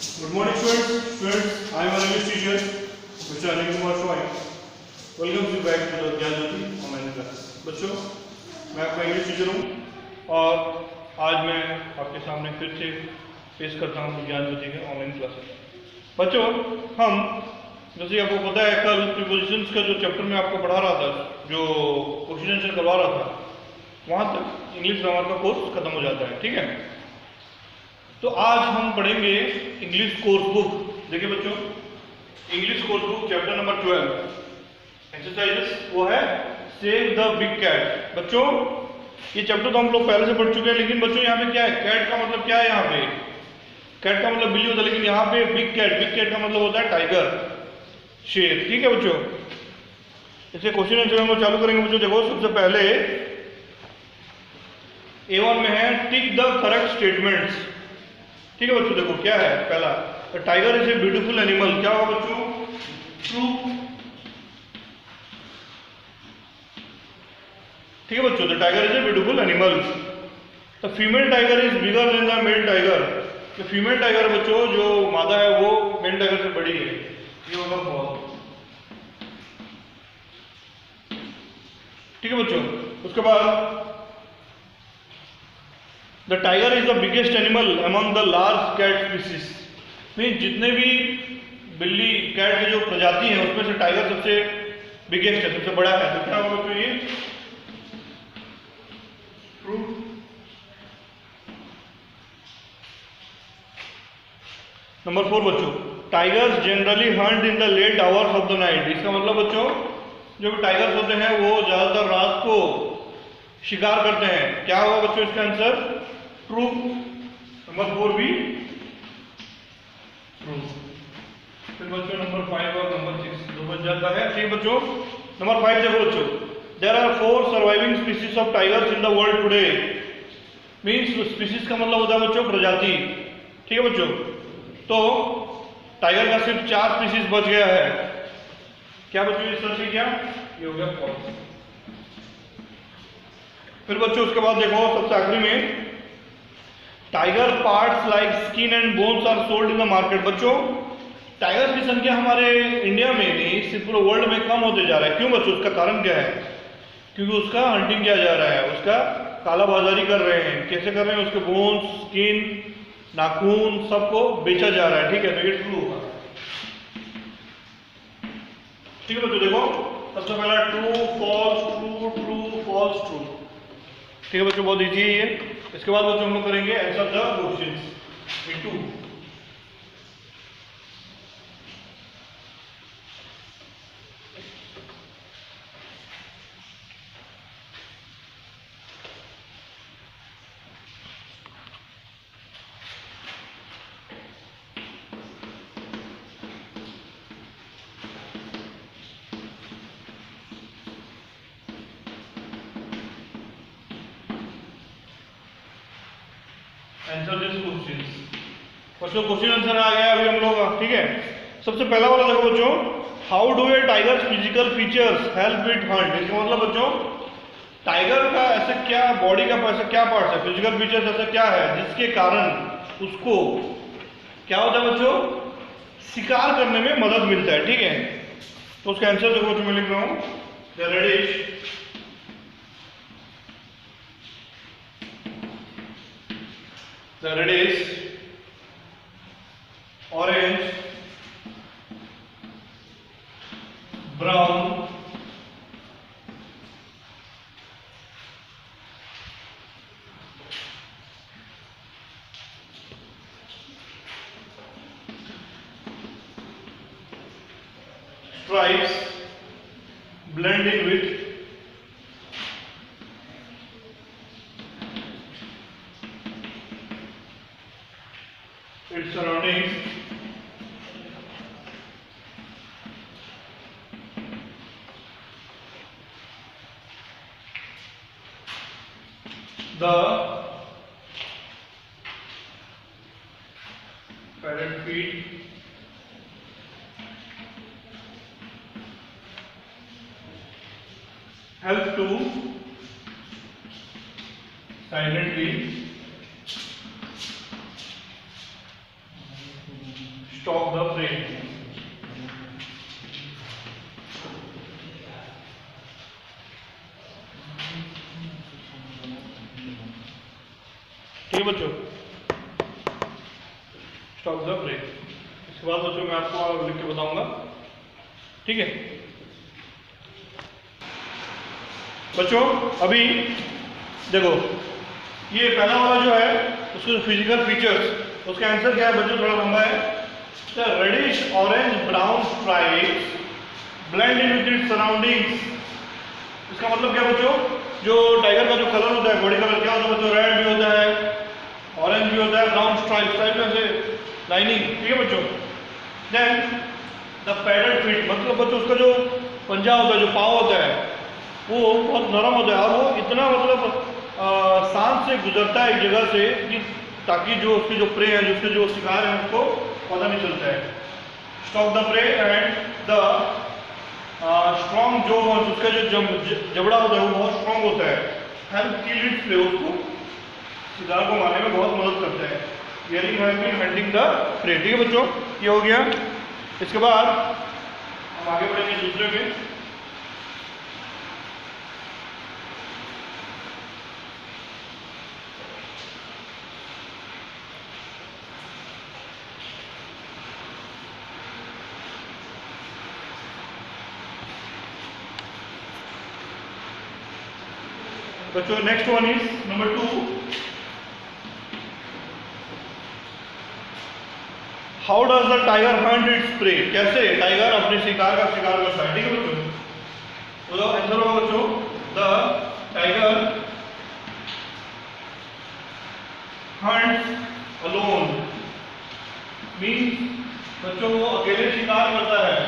Good morning, students. Students, I am an English teacher, Mr. Anil Kumar Shoy. Welcome you back to the ज्ञान ज्योति online class. बच्चों, मैं आपका English teacher हूँ और आज मैं आपके सामने फिर से पेश करता हूँ ज्ञान ज्योति के ऑनलाइन क्लासेस. बच्चों, हम जैसे आपको पता है कल प्रीपोजिशंस का जो चैप्टर में आपको पढ़ा रहा था, जो क्वेश्चन आंसर करवा रहा था, वहाँ तक इंग्लिश ग्रामर का कोर्स खत्म हो जाता है. ठीक है, तो आज हम पढ़ेंगे इंग्लिश कोर्स बुक. देखिए बच्चों, English course book chapter number 12 exercises वो है सेव द बिग कैट. बच्चों, ये चैप्टर तो हम लोग पहले से पढ़ चुके हैं, लेकिन बच्चों यहाँ पे क्या है, कैट का मतलब क्या है, यहाँ पे कैट का मतलब बिल्ली होता है, लेकिन यहाँ पे बिग कैट का मतलब होता है टाइगर, शेर. ठीक है बच्चों, इसे क्वेश्चन आंसर हम लोग चालू करेंगे. बच्चों देखो, सबसे पहले A1 में है टिक द करेक्ट स्टेटमेंट्स. ठीक है बच्चों, देखो क्या है पहला, tiger is a beautiful animal. क्या होगा बच्चों, ट्रू. ठीक है बच्चों, the tiger is a beautiful animal. The female tiger is bigger than the male tiger. तो फीमेल टाइगर बच्चों, जो मादा है वो मेल टाइगर से बड़ी है. ये होगा फॉल्स. ठीक है बच्चों, उसके बाद the tiger is the biggest animal among the large cat species. Mean जितने भी बिल्ली कैट की जो प्रजाति है उसमें से टाइगर सबसे बिगेस्ट है, सबसे बड़ा है. तो क्या होगा बच्चों, ये ट्रू. नंबर 4 बच्चों, tigers generally hunt in the late hours of the night. इसका मतलब बच्चों, जो टाइगर्स होते हैं वो ज्यादातर रात को शिकार करते हैं. क्या होगा बच्चों इसका आंसर, ट्रू. नंबर 4 भी ट्रू. फिर बच्चों नंबर 5 और नंबर 6 दो बच जाता है. ठीक बच्चों, नंबर 5 देखो बच्चों, there are 4 surviving species of tigers in the world today. Means species का मतलब होता है बच्चों प्रजाति. ठीक है बच्चों, तो टाइगर का सिर्फ 4 स्पीसीज बच गया है. क्या बच्चों ये सच है क्या, ये हो गया फॉल्स. फिर बच्चों उसके बाद देखो सबसे आखिरी में, tiger parts like skin and bones are sold in the market. बच्चों, टाइगर की संख्या हमारे इंडिया में नहीं, सिर्फ पूरे वर्ल्ड में कम होते जा रहा है. क्यों बच्चों, उसका कारण क्या है, क्योंकि उसका हंटिंग किया जा रहा है, उसका काला बाजारी कर रहे हैं. कैसे कर रहे हैं, उसके बोन्स, स्किन, नाखून सबको बेचा जा रहा है. ठीक है, तो ये ट्रू होगा. ठीक है बच्चों, देखो सबसे पहला true false true true false true. ठीक है बच्चों, बहुत इजी है ये. इसके बाद बच्चों हम लोग करेंगे answer the questions in 2. Answer this questions. बच्चों क्वेश्चन आंसर आ गया अभी हम लोग. ठीक है, सबसे पहला वाला देखो बच्चों, how do a tigers physical features help it Hunt. इसका मतलब बच्चों, टाइगर का ऐसा क्या बॉडी का ऐसा क्या पार्ट है, फिजिकल फीचर्स ऐसा क्या है जिसके कारण उसको क्या होता है बच्चों, शिकार करने में मदद मिलता है. ठीक है, तो उसका आंसर देखो बच्चों, मैं लिख रहा हूं, the reddish orange, brown, stripes blending with its surroundings. The parent feed help to silently stop the prey. ठीक है बच्चों, स्टॉप द प्रे। इसके बाद बच्चों मैं आपको लिख के बताऊंगा। ठीक है बच्चों, अभी देखो ये पहला वाला जो है उसके फिजिकल फीचर्स, उसका आंसर क्या है बच्चों, थोड़ा लंबा है। Reddish orange brown stripes blend in with its surroundings. इसका मतलब क्या बच्चों, जो टाइगर का जो कलर होता है, बॉडी कलर क्या होता है बच्चों, रेड भी होता है, ऑरेंज भी होता है, ब्राउन स्ट्राइप जैसे लाइनिंग। ठीक है बच्चों। देन द पैडेड फीट, मतलब बच्चों उसका जो पंजा होता है, जो पाँव होता है, वो बहुत नरम होता है और वो इतना मतलब शांत से गुजरता है एक जगह से कि ताकि जो उसके जो प्रे है, उसके जो शिकार है उसको पता नहीं चलता है। Stop the prey and the strong जो उसका जो जबड़ा होता है वो बहुत स्ट्रॉन्ग होता है। हेल्प किल इट्स प्रे, उसको शिकार को मारने में बहुत मदद करता है। Hearing help in hunting the prey. ठीक है बच्चों, ये हो गया। इसके बाद हम आगे बढ़ेंगे दूसरे में। बच्चों next one is number 2। How does the tiger Hunt its prey, कैसे टाइगर अपने शिकार का शिकार करता है। ठीक है बच्चों, तो आंसर होगा बच्चों, the tiger hunts alone. Means बच्चों वो अकेले शिकार करता है।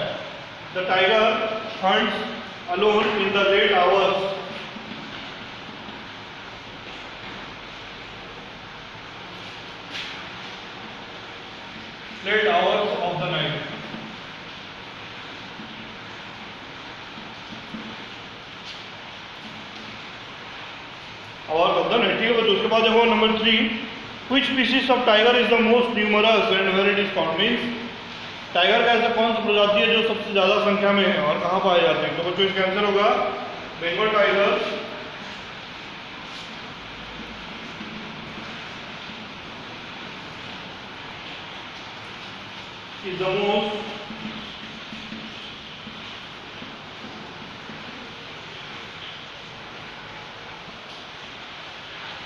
The tiger hunts alone in the late hours. Late hours of the night. Hours of the night। ठीक है बच्चों, उसके बाद देखो number 3, which species of tiger is the most numerous and where it is found। Means tiger का ऐसा कौन सा प्रजाति है जो सबसे ज्यादा संख्या में है और कहाँ पाए जाते हैं। तो बच्चों इसका आंसर होगा Bengal tiger is the most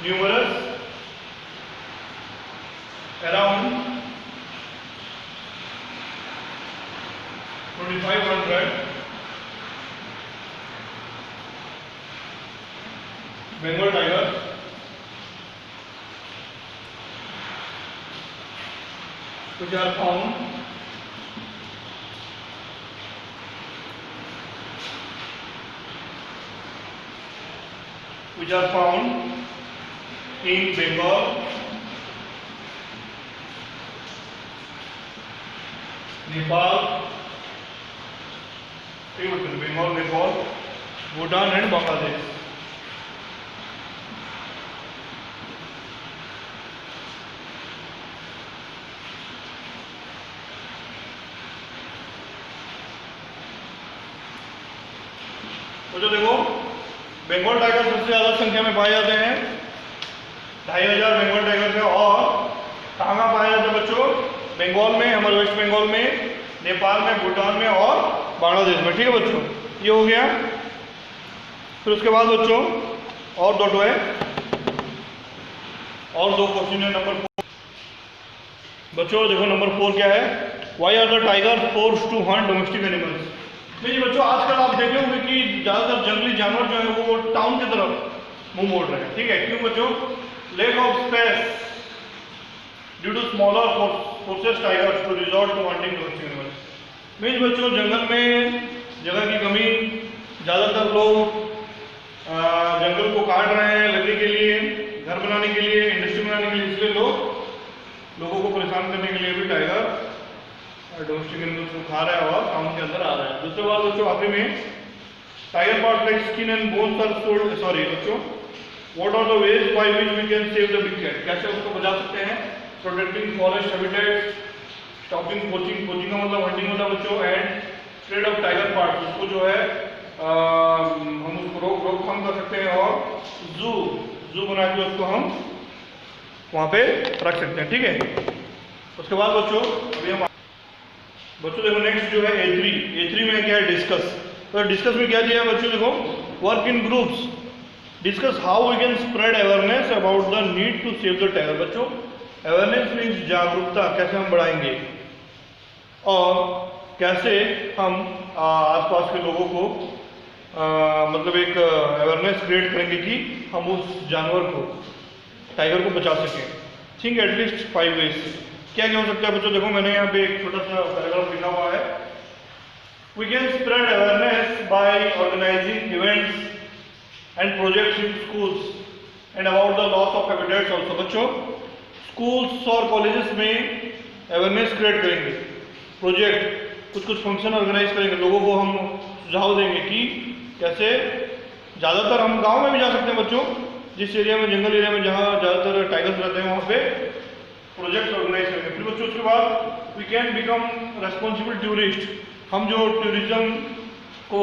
numerous, around 2500 Bengal tiger which are found in Bengal, Nepal, Bengal, Nepal, Bhutan and Bangladesh। तो जो देखो बंगाल टाइगर सबसे ज्यादा संख्या में पाए जाते हैं, 2500 बंगाल टाइगर है। और कहाँ पाए जाते हैं बच्चों, बंगाल में, हमारे वेस्ट बंगाल में, नेपाल में, भूटान में और बांग्लादेश में। ठीक है बच्चों, ये हो गया। फिर उसके बाद बच्चों और दो है, और दो क्वेश्चन है। नंबर 4 बच्चों देखो, नंबर 4 क्या है, why are the tiger forces to hunt domestic animals. नहीं बच्चों, आजकल आप देखे होंगे कि ज्यादातर जंगली जानवर जो है वो टाउन की तरफ मुंह मोड़ रहे हैं। ठीक है, क्यों बच्चों, lack of space due to smaller forces tigers to resort to hunting domestic animals. Means बच्चों जंगल में जगह की कमी, ज्यादातर लोग जंगल को काट रहे हैं लकड़ी के लिए, घर बनाने के लिए, इंडस्ट्री बनाने के लिए, इसलिए लोगों को परेशान करने के लिए भी टाइगर डोमेस्टिक एनिमल्स को खा रहा है और टाउन के अंदर आ रहा है। दूसरी बात बच्चों, आखिरी में tiger part like skin and bones are sold. Sorry बच्चों, what are the ways by which we can save the big cat, कैसे उसको बचा सकते हैं। Protecting forest habitats, stopping poaching, poaching का मतलब हंटिंग होता है बच्चों, and spread of tiger part, उसको जो है हम उसको रोकथाम कर सकते हैं, और जू बना के उसको हम वहाँ पे रख सकते हैं, ठीक है। उसके बाद बच्चों अभी हम देखो नेक्स्ट जो है A3 में क्या है, डिस्कस। तो डिस्कस में क्या दिया है बच्चों, देखो work in groups, discuss how we can spread awareness about the need to save the tiger. बच्चों अवेयरनेस मीन्स जागरूकता, कैसे हम बढ़ाएंगे और कैसे हम आसपास के लोगों को मतलब एक अवेयरनेस क्रिएट करेंगे कि हम उस जानवर को, टाइगर को बचा सकें। Think at least 5 ways. क्या क्या हो सकता है बच्चों, देखो मैंने यहाँ पे एक छोटा सा पैराग्राफ लिखा हुआ है। We can spread awareness by organising events and projects in schools and about the loss of habitats also. बच्चों स्कूल्स और कॉलेजेस में अवेयरनेस क्रिएट करेंगे, प्रोजेक्ट कुछ फंक्शन ऑर्गेनाइज करेंगे, लोगों को हम सुझाव देंगे कि कैसे, ज़्यादातर हम गांव में भी जा सकते हैं बच्चों, जिस एरिया में, जंगल एरिया में जहाँ ज़्यादातर टाइगर्स रहते हैं, वहाँ पे प्रोजेक्ट ऑर्गेनाइज करेंगे। फिर बच्चों उसके बाद we can become responsible tourist, हम जो टूरिज्म को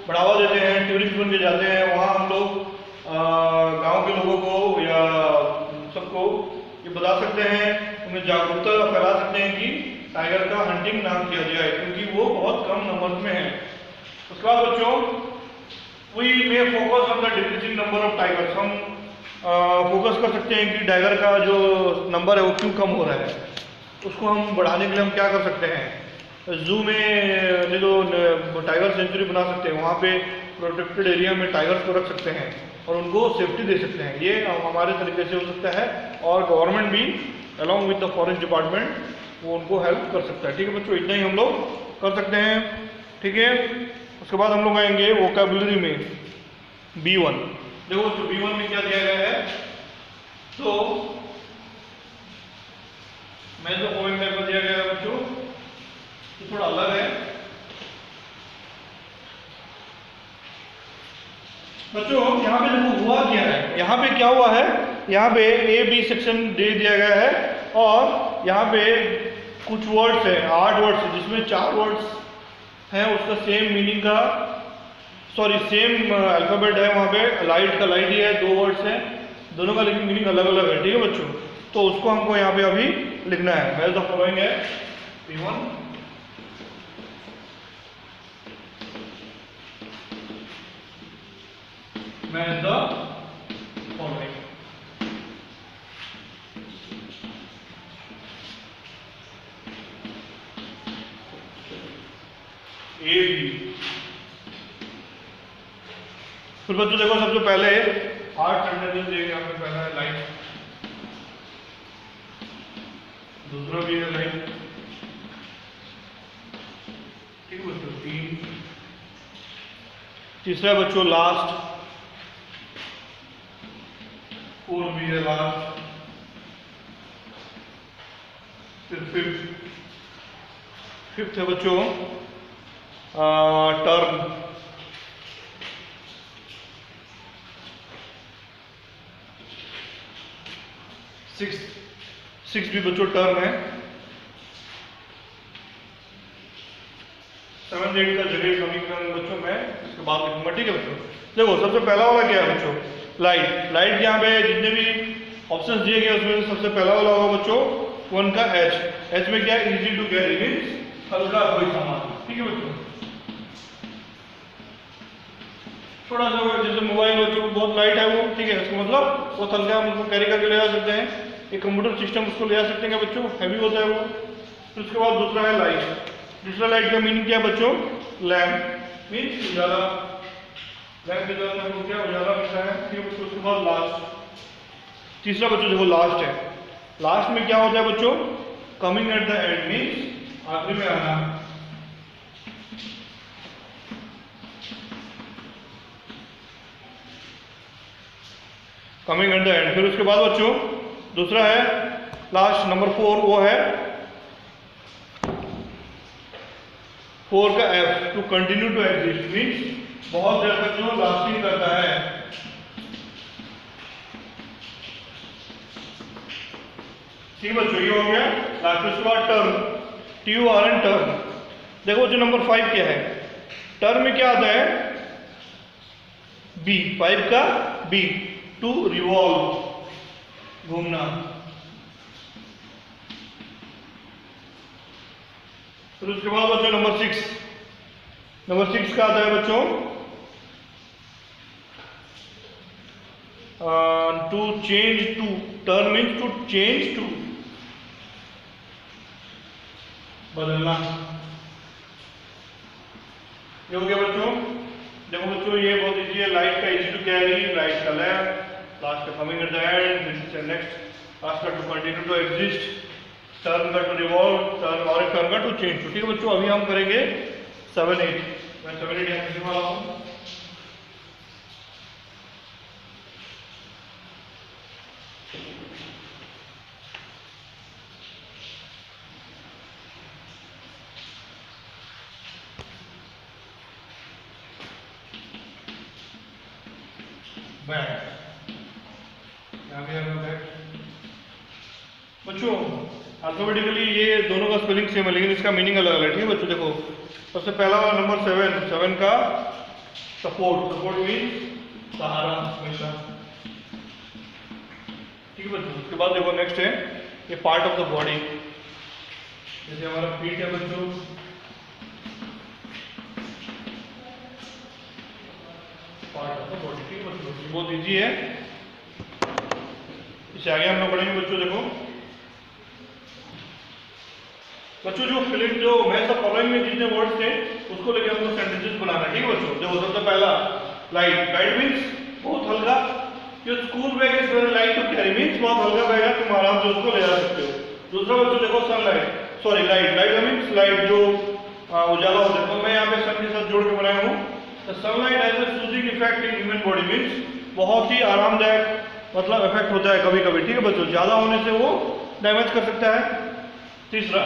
बढ़ावा देते हैं, टूरिस्ट बन के जाते हैं, वहाँ हम लोग गांव के लोगों को या सबको ये बता सकते हैं, उन्हें जागरूकता फैला सकते हैं कि टाइगर का हंटिंग ना किया जाए, क्योंकि वो बहुत कम नंबर में है। उसके बाद बच्चों we may focus on the decreasing number of tigers, हम फोकस कर सकते हैं कि टाइगर का जो नंबर है वो क्यों कम हो रहा है, उसको हम बढ़ाने के लिए हम क्या कर सकते हैं। जू में जो टाइगर सेंचुरी बना सकते हैं, वहाँ पे प्रोटेक्टेड एरिया में टाइगर्स को रख सकते हैं और उनको सेफ्टी दे सकते हैं, ये हमारे तरीके से हो सकता है। और गवर्नमेंट भी along with the forest department वो उनको हेल्प कर सकता है, ठीक है बच्चों। इतना ही हम लोग कर सकते हैं, ठीक है। उसके बाद हम लोग आएंगे वोकैबुलरी में B1। देखो तो B1 में क्या दिया गया है, तो मैं जो पॉइंट टाइप का दिया गया है बच्चों, तो थोड़ा अलग है बच्चों। यहाँ पे देखो हुआ क्या है, यहाँ पे क्या हुआ है, यहाँ पे A B सेक्शन दे दिया गया है, और यहाँ पे कुछ वर्ड्स है, 8 वर्ड्स है, जिसमें 4 वर्ड्स हैं उसका सेम मीनिंग का, सॉरी सेम अल्फाबेट है, वहाँ पे लाइट का लाइट ही है, 2 वर्ड्स हैं दोनों का, लेकिन मीनिंग अलग अलग है, ठीक है बच्चों। तो उसको हमको यहाँ पे अभी लिखना है। मैच द फॉलोइंग है B1, match the following. A B। फिर बच्चों देखो सबसे पहले 8 सेंटेंसेस दिए यहाँ पे। पहला है लाइट, दूसरा भी है लाइट, ठीक है बच्चों 3, तीसरा बच्चों लास्ट, 4 भी है लास्ट, फिर फिफ्थ है बच्चों टर्म, सिक्स भी बच्चों टर्म है, 7 8 का जगह समीकरण बच्चों मैं इसके बाद लिखूंगा, ठीक है बच्चों। देखो सबसे पहला वाला क्या है बच्चों, लाइट। लाइट यहाँ पे जितने भी ऑप्शंस दिए गए उसमें सबसे पहला वाला होगा बच्चों 1 का H में क्या है, इजी टू कैरी मीन्स हल्का कोई सामान, ठीक है बच्चों। थोड़ा सा जैसे मोबाइल बच्चों बहुत लाइट है वो, ठीक है, इसका मतलब वो हल्का हम उसको कैरी करके ले जा सकते हैं। एक कंप्यूटर सिस्टम उसको ले जा सकते हैं बच्चों, हैवी होता है वो। फिर उसके बाद दूसरा है लाइट। दूसरा लाइट का मीनिंग क्या है बच्चों, लैम्प मीन्स उजाला, लैम्प के द्वारा हमको क्या उजाला मिलता है, ठीक है बच्चों। उसके बाद लास्ट, तीसरा बच्चों देखो लास्ट है। लास्ट में क्या होता है बच्चों, coming at the and means आखिरी में आना, कमिंग एट द एंड। फिर उसके बाद बच्चों दूसरा है लास्ट नंबर 4, वो है 4 का F, to continue to exist means बहुत देर तक जो लास्टिंग करता है, ठीक बच्चों। ये हो गया लास्ट। उसके बाद टर्म, TURN टर्न। देखो जो नंबर 5 क्या है, टर्न में क्या आता है, बी, 5 का बी, टू रिवॉल्व, घूमना। फिर उसके बाद बच्चों नंबर 6, नंबर 6 का आता है बच्चों to change to, turn means to change to, बदलना। ये हो गया बच्चों। देखो बच्चों ये बहुत इजी है, लाइट का इजी टू कैरी, राइट का लेफ्ट, लास्ट का coming at the end, next last का to continue to exist, turn का टू रिवॉल्व, टर्न और एक टर्न का टू चेंज टू। ठीक है बच्चों, अभी हम करेंगे 7 8। मैं 7 8 यहाँ लिखने वाला हूँ। बच्चों अल्फाबेटिकली ये दोनों का स्पेलिंग सेम है लेकिन इसका मीनिंग अलग अलग है। ठीक है बच्चों, देखो सबसे पहला वाला नंबर 7 का सपोर्ट, सपोर्ट मीन सहारा, हमेशा। ठीक है बच्चों, उसके बाद देखो नेक्स्ट है ये पार्ट ऑफ द बॉडी, जैसे हमारा फीट है बच्चों, पार्ट ऑफ द बॉडी। ठीक है बच्चों, बहुत इजी है, इसे आगे हम लोग पढ़ेंगे बच्चों। देखो बच्चों जो फिलिप जो मैं सब फॉलोइंग में जितने वर्ड्स थे उसको लेकर हमको सेंटेंसेस बनाना है। ठीक है बच्चों, देखो सबसे पहला लाइट, लाइट मीन्स बहुत हल्का, जो school bag is very light to carry means बहुत हल्का बैग है, तुम आराम से उसको ले जा सकते हो। दूसरा बच्चों देखो sunlight, sorry light, light means light जो उजाला होता है, तो मैं यहाँ पे सन के साथ जोड़ के बनाया हूँ। Sunlight has a soothing effect in human body means बहुत ही आरामदायक मतलब इफेक्ट होता है कभी कभी। ठीक है बच्चों, ज्यादा होने से वो डैमेज कर सकता है। तीसरा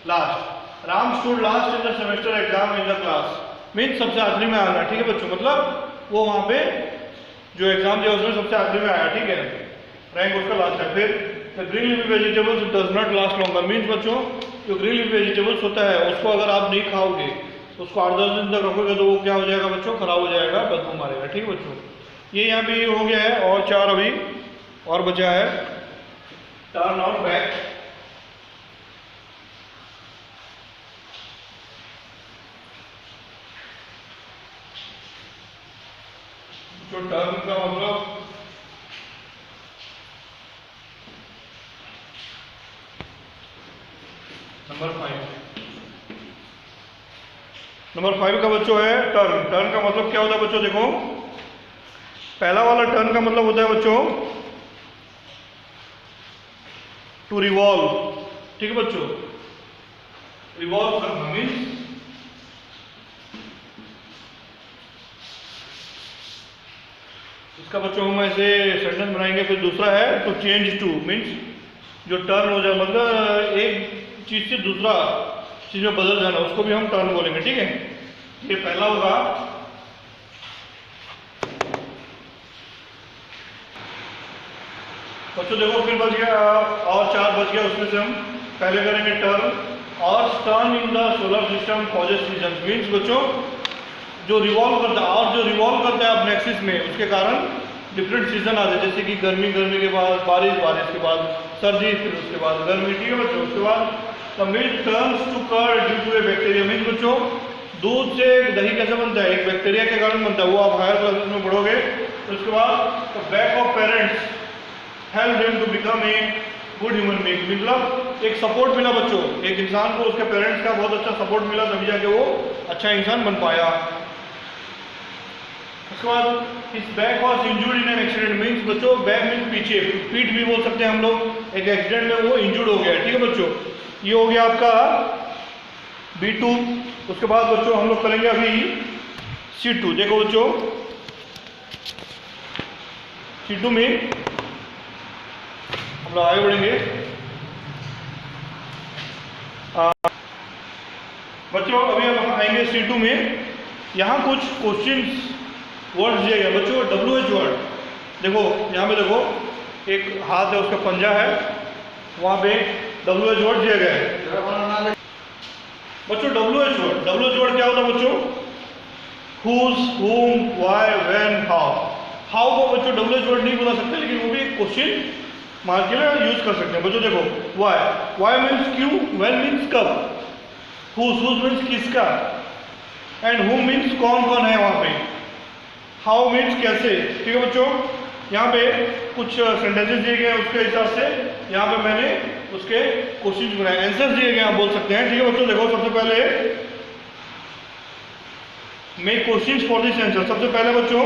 last, Ram stood last in the semester exam in the class means सबसे आखिरी में आना। ठीक है बच्चों, मतलब वो वहां पे जो एग्जाम दिया उसमें सबसे आखिरी में आया। ठीक है, रैंक उसका लास्ट है। फिर the green leafy vegetables does not last longer means बच्चों जो ग्रीन लीफी वेजिटेबल्स होता है उसको अगर आप नहीं खाओगे, उसको 8-10 दिन तक रखोगे तो वो क्या हो जाएगा बच्चों, खराब हो जाएगा, बदबू मारेगा। ठीक है बच्चों, ये यहाँ पे हो गया है और 4 अभी और बचा है, टर्न और बैक। जो टर्न का मतलब नंबर 5 का बच्चों है टर्न। टर्न का मतलब क्या होता है बच्चों, देखो पहला वाला टर्न का मतलब होता है बच्चों टू रिवॉल्व। ठीक है बच्चों, रिवॉल्व करना मीन्स इसका बच्चों हम ऐसे सेंटेंस बनाएंगे। फिर दूसरा है टू चेंज टू मीन्स जो टर्न हो जाए, मतलब एक चीज से दूसरा चीज में बदल जाना, उसको भी हम टर्न बोलेंगे। ठीक है, ये पहला होगा। बच्चों देखो फिर बच गया और 4 बच गया, उसमें से हम पहले करेंगे टर्न और turn in the solar system causes season means बच्चों जो रिवॉल्व करता है और जो रिवॉल्व करता है अपने एक्सिस में, उसके कारण डिफरेंट सीजन आते हैं, जैसे कि गर्मी, गर्मी के बाद बारिश, बारिश के बाद सर्दी, फिर उसके बाद गर्मी। ठीक है बच्चों, उसके बाद the milk turns to curd due to a bacteria means बच्चों दूध से दही कैसे बनता है, एक बैक्टीरिया के कारण बनता है, वो आप हायर क्लासेस में पढ़ोगे। तो उसके बाद the back of parents help them to become a good human being, मतलब एक सपोर्ट मिला बच्चों, एक इंसान को उसके पेरेंट्स का बहुत अच्छा सपोर्ट मिला तभी जाके वो अच्छा इंसान बन पाया। उसके बाद इस back was injured in an accident means बच्चों बैक मीन्स पीछे, पीठ भी बोल सकते हैं हम लोग, एक एक्सीडेंट में वो इंजूर्ड हो गया। ठीक है बच्चों, ये हो गया आपका B2। उसके बाद बच्चों हम लोग करेंगे अभी C2। देखो बच्चों C2 में हम लोग आगे बढ़ेंगे। बच्चों अभी हम आएंगे C2 में, यहाँ कुछ क्वेश्चंस वर्ड दिए गए बच्चों। WH वर्ड देखो, यहाँ पे देखो एक हाथ है, उसका पंजा है, वहाँ पे WH वर्ड दिया गया है। बच्चों WH वर्ड क्या होता है बच्चों? whose, whom, why, when, how। How को बच्चों WH वर्ड नहीं बोला सकते, लेकिन वो भी एक क्वेश्चन मार्क के लिए यूज कर सकते हैं। बच्चों देखो, वाई मीन्स क्यों, वेन मीन्स कब, whose मीन्स किसका, एंड whom मीन्स कौन कौन है वहाँ पे, हाउ मीन्स कैसे। ठीक है बच्चों, यहाँ पे कुछ सेंटेंसेस दिए गए हैं, उसके हिसाब से यहाँ पे मैंने उसके क्वेश्चन बनाए, आंसर दिए गए आप बोल सकते हैं। ठीक है बच्चों, देखो सबसे पहले make questions for this answer. सबसे पहले बच्चों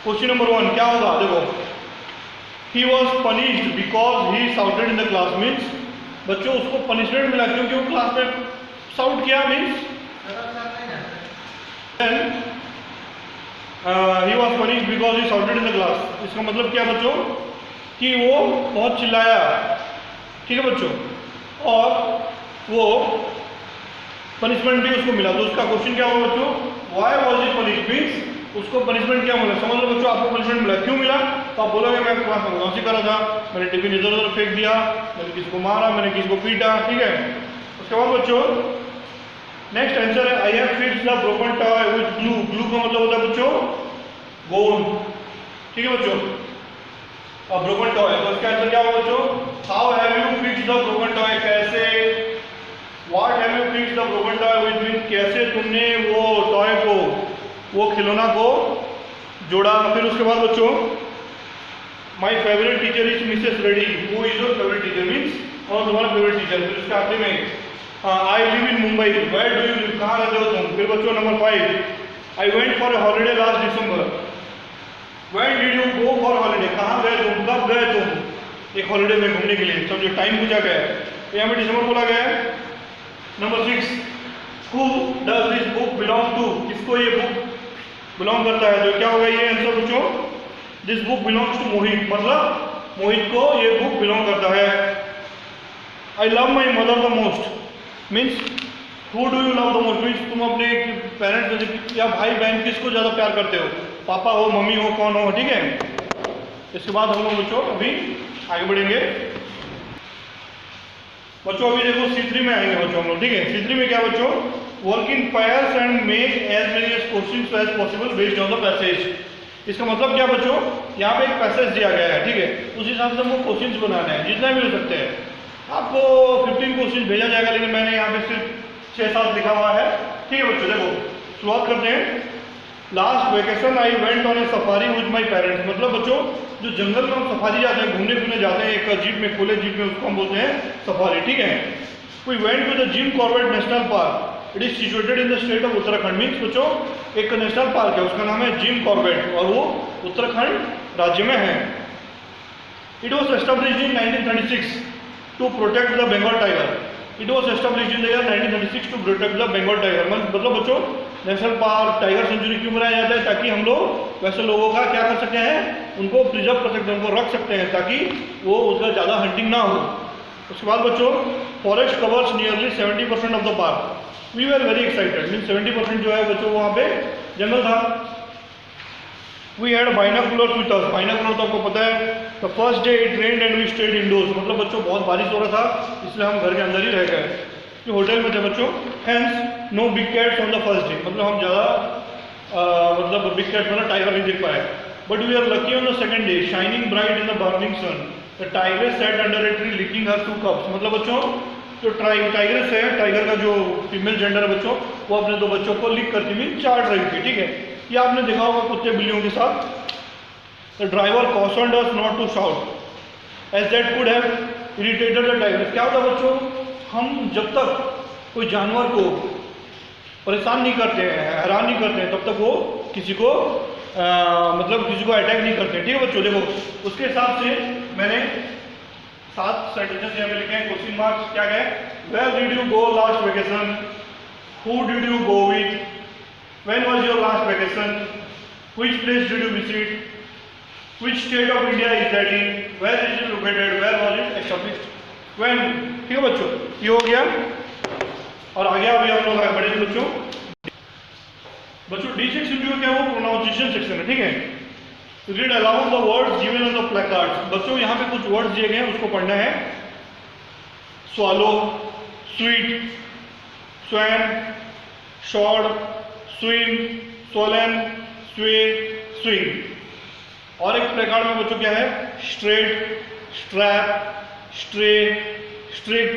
क्वेश्चन नंबर 1 क्या होगा? देखो, he was punished because he shouted in the class. Means बच्चों उसको पनिशमेंट मिला क्योंकि वो क्लास में साउट किया। Means he was punished because he shouted in the class. इसका मतलब क्या बच्चों कि वो बहुत चिल्लाया। ठीक है बच्चों, और वो पनिशमेंट भी उसको मिला। तो उसका क्वेश्चन क्या हुआ बच्चों? Why was he punished, means उसको पनिशमेंट क्या मिला। समझ लो बच्चों, आपको पनिशमेंट मिला, क्यों मिला? तो आप बोलोगे मैं क्लास में बदमाशी कर रहा था, मैंने टिफिन इधर उधर फेंक दिया, मैंने किसी को मारा, मैंने किसी को पीटा। ठीक है, उसके बाद बच्चों नेक्स्ट आंसर है I have fixed the broken toy with glue. Glue का मतलब होता है बच्चों गोंद। ठीक है बच्चों, अब ब्रोकन टॉय, तो इसका आंसर क्या होगा बच्चों? How have you fixed the broken toy, कैसे। What have you fixed the broken toy with? Mean कैसे तुमने वो टॉय को, वो खिलौना को जोड़ा। फिर उसके बाद बच्चों my favourite teacher is Mrs Reddy. Who is your favourite teacher, means और तुम्हारा फेवरेट टीचर। फिर उसके आखिरी में I live in Mumbai, where do you live, कहाँ रहते हो तुम। फिर बच्चों number 5 I went for a holiday last December. Where did you go for holiday, कहाँ गए तुम, कब गए तुम एक हॉलीडे में घूमने के लिए। समझो टाइम पूछा गया है, तो यहाँ पे दिसंबर बोला गया है। Number 6 who does this book belong to, किसको ये बुक बिलोंग करता है। तो क्या होगा ये आंसर बच्चों? दिस बुक बिलोंग्स टू मोहित, मतलब मोहित को ये बुक बिलोंग करता है। I love my mother the most, means who do you love the most, means तुम अपने पेरेंट्स या भाई बहन किसको ज़्यादा प्यार करते हो, पापा हो, मम्मी हो, कौन हो। ठीक है, इसके बाद हम लोग बच्चों अभी आगे बढ़ेंगे। बच्चों अभी देखो C3 में आएंगे बच्चों हम लोग। ठीक है, C3 में क्या बच्चों? Work in pairs and make as many questions as possible based on the passage. इसका मतलब क्या बच्चों? यहाँ पे एक पैसेज दिया गया है, ठीक है, उस हिसाब से हमको क्वेश्चंस बनाने हैं, जितना भी हो सकते हैं। आपको 15 क्वेश्चन भेजा जाएगा, लेकिन मैंने यहाँ पे सिर्फ 6-7 लिखा हुआ है। ठीक है बच्चों, देखो शुरुआत करते हैं। Last vacation I went on A safari with my parents. मतलब बच्चों जो जंगल में हम सफारी जाते हैं, घूमने फिरने जाते हैं एक जीप में, खुले जीप में, उसको हम बोलते हैं सफारी। ठीक है, we went to the Jim Corbett National Park, it is situated in the state of Uttarakhand. Means बच्चों एक नेशनल पार्क है, उसका नाम है जिम कॉर्बेट, और वो उत्तराखंड राज्य में है। It was established in 1936 to protect the Bengal tiger. It was established in the year 1936 to protect the Bengal tiger. मतलब बच्चों नेशनल पार्क, टाइगर सेंचुरी क्यों बनाया जाता है? ताकि हम लोग वैसे लोगों का क्या कर सकते हैं, उनको प्रिजर्व कर सकते हैं, उनको रख सकते हैं, ताकि वो उसका ज़्यादा हंटिंग ना हो। उसके बाद बच्चों forest covers nearly 70% of the park. We were very excited, mean 70% जो है बच्चों वहाँ पे जंगल था। We had binoculars with us. Binocular तो आपको पता है, the first day it rained and we stayed indoors. मतलब बच्चों बहुत बारिश हो रहा था, इसलिए हम घर के अंदर ही रह गए, जो होटल में थे बच्चों। Hence no big cats on the first day, मतलब हम ज़्यादा मतलब बिग कैट्स मतलब टाइगर नहीं देख पाए। But we are lucky on the second day shining bright in the burning sun, the tiger sat under a tree licking her 2 cubs. मतलब बच्चों जो टाइगर है, टाइगर का जो फीमेल जेंडर है बच्चों, वो अपने 2 बच्चों को लिक करती हुई चाट रही थी। ठीक है, ये आपने देखा होगा कुत्ते बिल्लियों के साथ। The driver cautioned us not to shout as that could have irritated the tiger. क्या होता है बच्चों, हम जब तक कोई जानवर को परेशान नहीं करते हैं, हैरान नहीं करते हैं, तब तक वो किसी को मतलब किसी को अटैक नहीं करते। ठीक है बच्चों, देखो उसके हिसाब से मैंने 7 सेंटेंसेस यहाँ पे लिखे हैं, क्वेश्चन मार्क्स क्या गए। Where did you go last vacation, who did you go with, when was your last vacation, which place did you visit, which state of India is that in, where is it located, where was it established, when. ठीक है बच्चों, ये हो गया। और आगे अभी हम लोग बढ़ेंगे बच्चों। बच्चों डी सेक्शन जो क्या है वो प्रोनाउंसिएशन सेक्शन है। ठीक है, read aloud the words given on the placards. बच्चों यहाँ पे कुछ वर्ड्स दिए गए हैं, उसको पढ़ना है। Swallow, sweet, swan, shard, swim, Solan, स्वे, स्विंग। और एक प्रकार में बच्चों क्या है, straight, strap, stray, strict,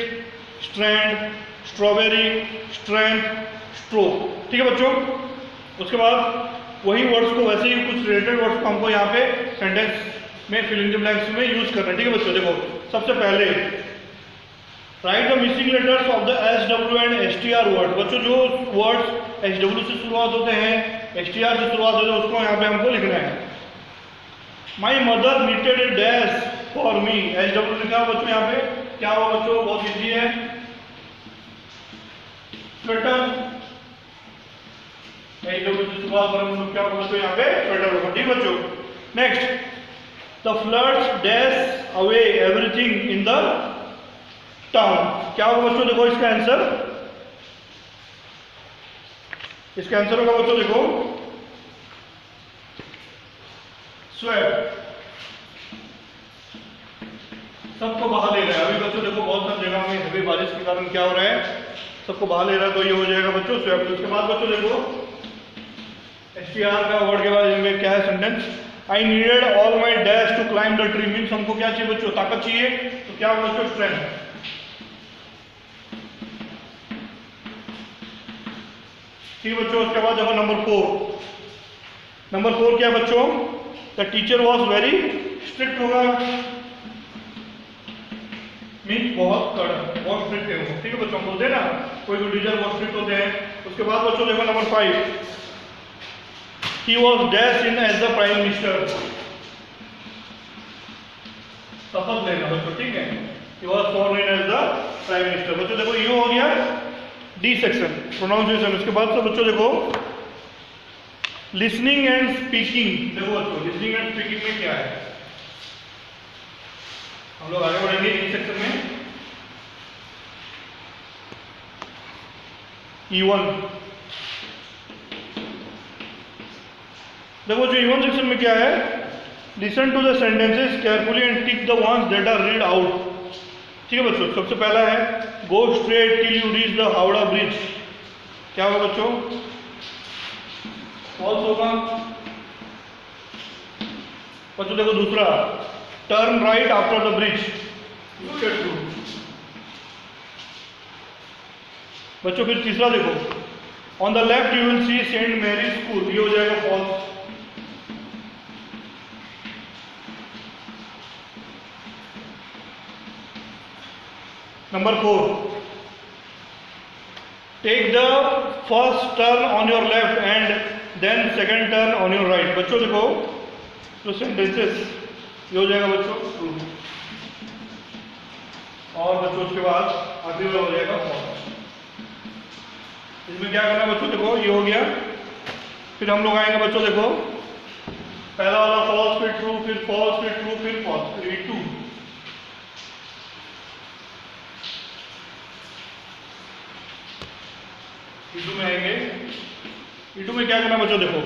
strand, strawberry, strength, stroke. ठीक है बच्चों। उसके बाद वही वर्ड्स को, वैसे ही कुछ रिलेटेड वर्ड्स को हमको यहाँ पे सेंटेंस में फिल इन द ब्लैंक्स में यूज करना है। ठीक है बच्चों। देखो सबसे पहले right the missing letters of the SW and STR word. बच्चों जो वर्ड्स SW से शुरुआत होते हैं, STR से शुरुआत होते हैं, उसको यहाँ पे हमको लिखना है। My mother needed A dash for me. SW लिखा बच्चों यहाँ पे, क्या हुआ बच्चों, बहुत इजी है, स्वेटर। SW से शुरुआत करें क्या होगा बच्चों यहाँ पे, स्वेटर होगा। ठीक बच्चों। Next, the floods dash away everything in the town. क्या होगा बच्चों, देखो इसका आंसर, इसका आंसर होगा बच्चों देखो स्वेट। सबको बहा ले रहा है अभी बच्चों। देखो बहुत सारी जगह में हेवी बारिश के कारण क्या हो रहा है, सबको बहा ले रहा है, तो ये हो जाएगा बच्चों स्वेट। उसके बाद बच्चों देखो STR का वर्ड के बाद में क्या है sentence, I needed all my dash to climb the tree. Means हमको क्या चाहिए बच्चों, ताकत चाहिए, तो क्या होगा बच्चों, स्ट्रेंथ। ठीक है बच्चों। उसके बाद देखो नंबर 4। नंबर 4 क्या बच्चों, the teacher was very strict होगा, मीन्स बहुत कड़क, बहुत स्ट्रिक्ट है वो। ठीक है बच्चों, बोलते हैं ना कोई कोई टीचर बहुत स्ट्रिक्ट होते हैं। उसके बाद बच्चों देखो number 5, he was dash in as the prime minister. शपथ लेना बच्चों, ठीक है, he was sworn in as the prime minister. बच्चों देखो ये हो गया डी सेक्शन, प्रोनाउंसिएशन। उसके बाद से बच्चों देखो लिसनिंग एंड स्पीकिंग। देखो बच्चों लिसनिंग एंड स्पीकिंग में क्या है, हम लोग आगे बढ़ेंगे डी सेक्शन में। E1 देखो जो E1 सेक्शन में क्या है, listen to the sentences carefully and tick the ones that are read out. ठीक है बच्चों। सबसे पहला है go straight till you reach the Howrah Bridge. क्या होगा बच्चों, फॉल्स होगा बच्चों। देखो दूसरा, turn right after the bridge, true बच्चों। फिर तीसरा देखो, on the left you will see Saint Mary school, ये हो जाएगा false. Number 4, take the first turn on your left and then second turn on your right. बच्चों देखो जो सेंटेंसेस ये हो जाएगा बच्चों ट्रू। और बच्चों उसके बाद आखिरी वाला हो जाएगा फॉल्स। इसमें क्या करना है बच्चों, देखो ये हो गया। फिर हम लोग आएंगे बच्चों, देखो पहला वाला फॉल्स, फिर ट्रू, फिर फॉल्स, फिर ट्रू, फिर फॉल्स, फिर E2। E2 में आएंगे। E2 में क्या करना बच्चों, देखो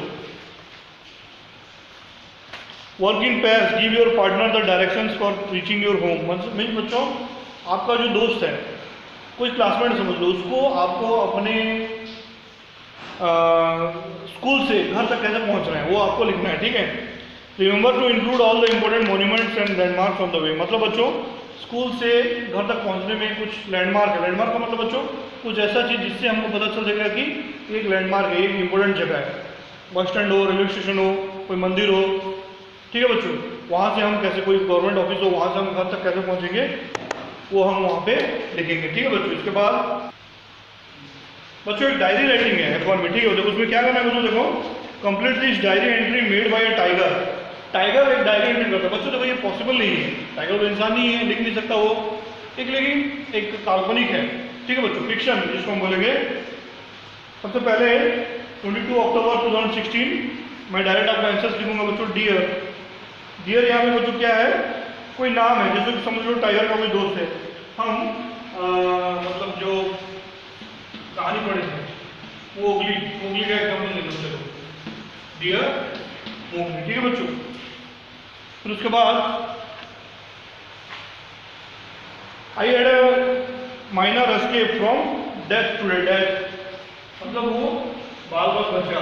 work in pairs, give your partner the directions for reaching your home. Means बच्चों आपका जो दोस्त है, कोई क्लासमेट समझ लो, उसको आपको अपने स्कूल से घर तक कैसे पहुंचना है वो आपको लिखना है। ठीक है। Remember to include all the important monuments and landmarks on the way. मतलब बच्चों स्कूल से घर तक पहुंचने में कुछ लैंडमार्क है। लैंडमार्क का मतलब बच्चों कुछ ऐसा चीज़ जिससे हमको पता चल सकेगा कि एक लैंडमार्क है, एक इंपॉर्टेंट जगह है। बस स्टैंड हो, रेलवे स्टेशन हो, कोई मंदिर हो। ठीक है बच्चों। वहाँ से हम कैसे, कोई गवर्नमेंट ऑफिस हो, वहाँ से हम घर तक कैसे पहुँचेंगे वो हम वहाँ पे लिखेंगे। ठीक है बच्चों। इसके बाद बच्चों एक डायरी राइटिंग है F1 में। ठीक है। देखो उसमें क्या करना है बच्चों, देखो complete this diary entry made by a tiger. Tiger एक डायरी एंट्री करता है बच्चों। देखो ये पॉसिबल नहीं है, टाइगर तो इंसान नहीं है, लिख नहीं सकता वो एक, लेकिन एक काल्पनिक है। ठीक है बच्चों, फिक्शन जिसको हम बोलेंगे। सबसे पहले 22 अक्टूबर 2016 मैं डायरेक्ट आपका आंसर लिखूंगा बच्चों। डियर, डियर यहाँ पे बच्चों क्या है, कोई नाम है, जैसे समझ लो टाइगर का कोई दोस्त है। हम मतलब जो कहानी पढ़े थे वो ओगली का एग्जाम्पल ले लो, चलो डियर मोगली। ठीक है बच्चों। फिर उसके बाद I had a minor escape from death today, death मतलब वो बाल बाल बचा।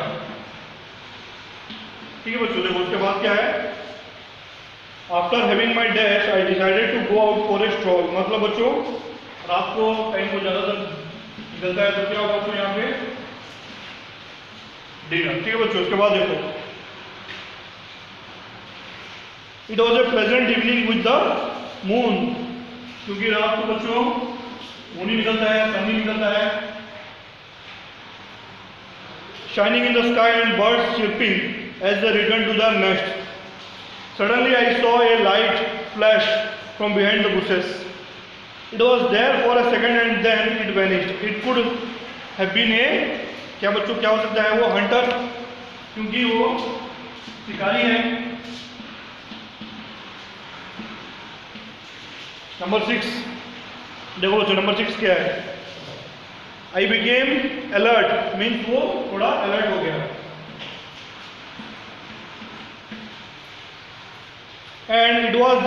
ठीक है बच्चों, देखो उसके बाद क्या है, after having my dash I decided to go out for a stroll. मतलब बच्चों रात को टाइम को ज़्यादातर निकलता है तो क्या होगा बच्चों यहाँ पे डिनर। ठीक है बच्चों, उसके बाद देखो it was a pleasant evening with the moon, क्योंकि रात को बच्चों मून ही निकलता है, सन ही निकलता है, shining in the sky and birds chirping as they returned to their nest. Suddenly I saw a light flash from behind the bushes. It was there for a second and then it vanished. It could have been a, क्या बच्चों क्या हो सकता है वो, Hunter, क्योंकि वो शिकारी है। नंबर 6 देखो बच्चों, नंबर 6 क्या है, I became alert, मीन्स वो थोड़ा अलर्ट हो गया। And it was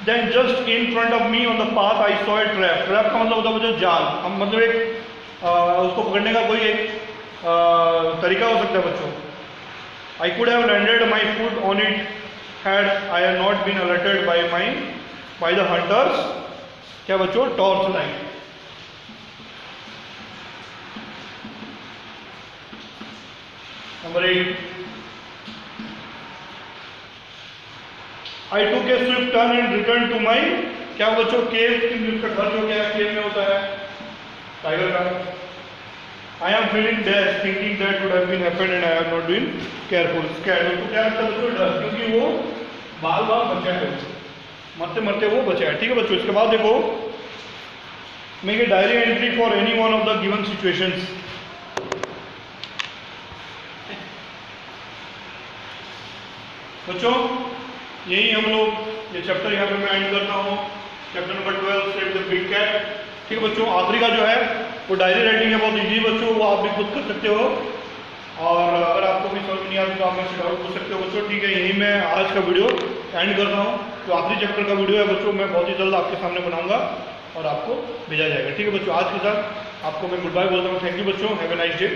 then just in front of me on the path I saw a trap. Trap का मतलब होता है बच्चों जाल, हम मतलब एक उसको पकड़ने का कोई एक तरीका हो सकता है बच्चों। I could have landed my foot on it had I had not been alerted by the hunters, क्या बच्चों, torch light. Number 8 I took a swift turn and returned to my, क्या बच्चों, केव, जिसका घर जो क्या केव में होता है टाइगर का। I am feeling dash, thinking that would have been happened and I have not been careful. Scared, उसको क्या लगता है बच्चों, डर, क्योंकि वो बाल बाल बचा है, मरते मरते वो बचा है। ठीक है बच्चों, इसके बाद देखो make a diary entry for any one of the given situations. बच्चों यही हम लोग ये चैप्टर यहाँ पे मैं एंड करता हूँ, chapter number 12 save the big cat. ठीक है बच्चों, आखिरी का जो है वो डायरी राइटिंग है, बहुत इजी बच्चों, वो आप भी खुद कर सकते हो, और अगर आपको भी समझ नहीं आता तो आप मुझसे डाउट पूछ सकते हो बच्चों। ठीक है, यही मैं आज का वीडियो एंड कर रहा हूँ। जो आखिरी चैप्टर का वीडियो है बच्चों मैं बहुत ही जल्द आपके सामने बनाऊंगा और आपको भेजा जाएगा। ठीक है बच्चों, आज के साथ आपको मैं गुड बाय बोलता हूँ। थैंक यू बच्चों, हैव ए नाइस डे।